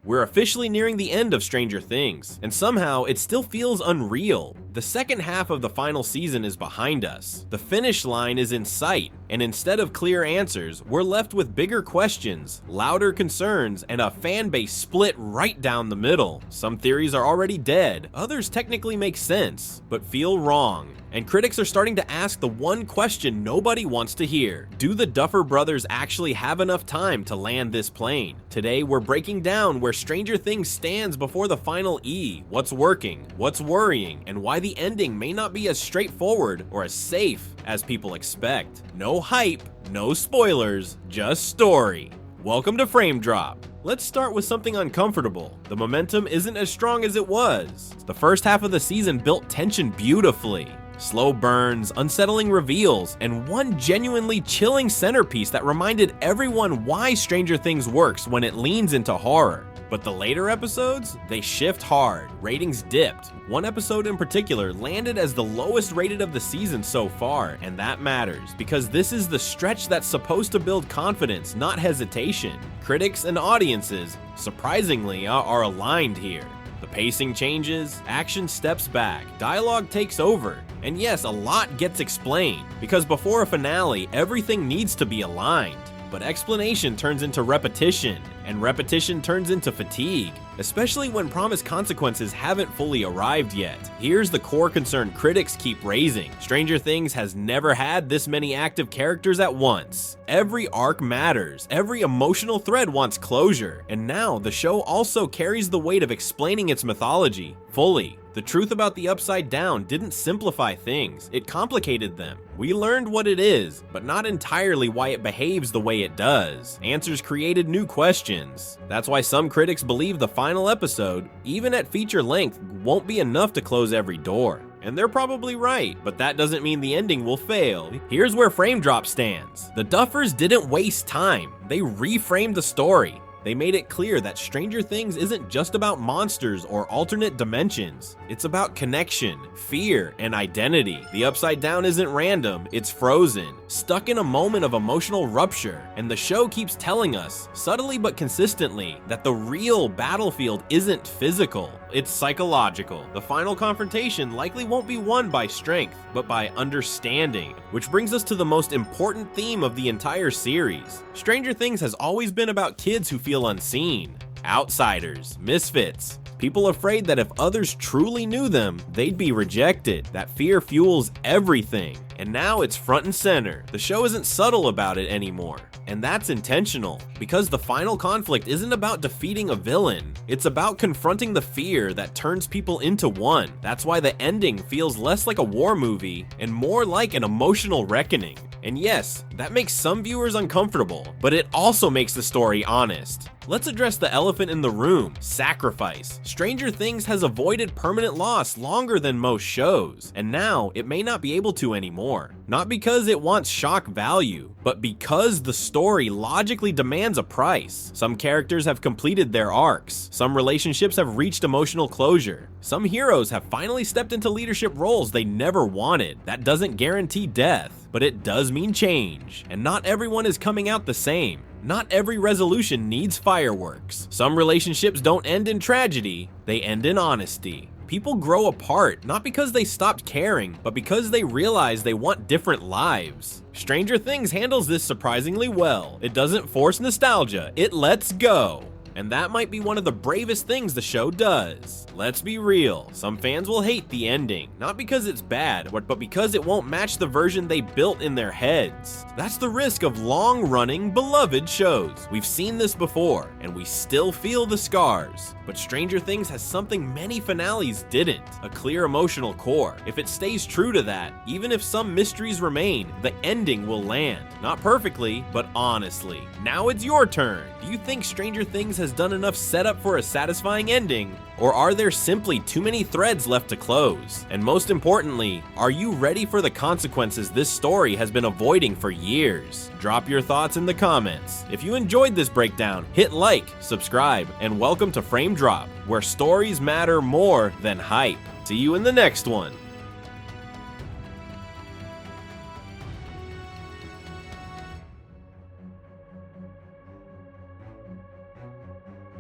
We're officially nearing the end of Stranger Things, and somehow it still feels unreal. The second half of the final season is behind us. The finish line is in sight, and instead of clear answers, we're left with bigger questions, louder concerns, and a fan base split right down the middle. Some theories are already dead, others technically make sense, but feel wrong. And critics are starting to ask the one question nobody wants to hear. Do the Duffer Brothers actually have enough time to land this plane? Today, we're breaking down where Stranger Things stands before the final E, what's working, what's worrying, and why the ending may not be as straightforward or as safe as people expect. No hype, no spoilers, just story. Welcome to Frame Drop. Let's start with something uncomfortable. The momentum isn't as strong as it was. The first half of the season built tension beautifully. Slow burns, unsettling reveals, and one genuinely chilling centerpiece that reminded everyone why Stranger Things works when it leans into horror. But the later episodes, they shift hard. Ratings dipped. One episode in particular landed as the lowest rated of the season so far, and that matters because this is the stretch that's supposed to build confidence, not hesitation. Critics and audiences, surprisingly, are aligned here. The pacing changes, action steps back, dialogue takes over, and yes, a lot gets explained, because before a finale, everything needs to be aligned. But explanation turns into repetition, and repetition turns into fatigue, especially when promised consequences haven't fully arrived yet. Here's the core concern critics keep raising. Stranger Things has never had this many active characters at once. Every arc matters, every emotional thread wants closure, and now the show also carries the weight of explaining its mythology fully. The truth about the Upside Down didn't simplify things, it complicated them. We learned what it is, but not entirely why it behaves the way it does. Answers created new questions. That's why some critics believe the final episode, even at feature length, won't be enough to close every door. And they're probably right, but that doesn't mean the ending will fail. Here's where Frame Drop stands. The Duffers didn't waste time, they reframed the story. They made it clear that Stranger Things isn't just about monsters or alternate dimensions. It's about connection, fear, and identity. The Upside Down isn't random, it's frozen, stuck in a moment of emotional rupture. And the show keeps telling us, subtly but consistently, that the real battlefield isn't physical, it's psychological. The final confrontation likely won't be won by strength, but by understanding. Which brings us to the most important theme of the entire series. Stranger Things has always been about kids who feel unseen, outsiders, misfits, people afraid that if others truly knew them, they'd be rejected. That fear fuels everything, and now it's front and center. The show isn't subtle about it anymore, and that's intentional, because the final conflict isn't about defeating a villain, it's about confronting the fear that turns people into one. That's why the ending feels less like a war movie and more like an emotional reckoning. And yes, that makes some viewers uncomfortable, but it also makes the story honest. Let's address the elephant in the room, sacrifice. Stranger Things has avoided permanent loss longer than most shows, and now it may not be able to anymore. Not because it wants shock value, but because the story logically demands a price. Some characters have completed their arcs, some relationships have reached emotional closure, some heroes have finally stepped into leadership roles they never wanted. That doesn't guarantee death, but it does mean change, and not everyone is coming out the same. Not every resolution needs fireworks. Some relationships don't end in tragedy, they end in honesty. People grow apart, not because they stopped caring, but because they realize they want different lives. Stranger Things handles this surprisingly well. It doesn't force nostalgia, it lets go. And that might be one of the bravest things the show does. Let's be real, some fans will hate the ending, not because it's bad, but because it won't match the version they built in their heads. That's the risk of long-running, beloved shows. We've seen this before, and we still feel the scars. But Stranger Things has something many finales didn't, a clear emotional core. If it stays true to that, even if some mysteries remain, the ending will land. Not perfectly, but honestly. Now it's your turn. Do you think Stranger Things has done enough setup for a satisfying ending? Or are there simply too many threads left to close? And most importantly, are you ready for the consequences this story has been avoiding for years? Drop your thoughts in the comments. If you enjoyed this breakdown, hit like, subscribe, and welcome to Frame Drop, where stories matter more than hype. See you in the next one.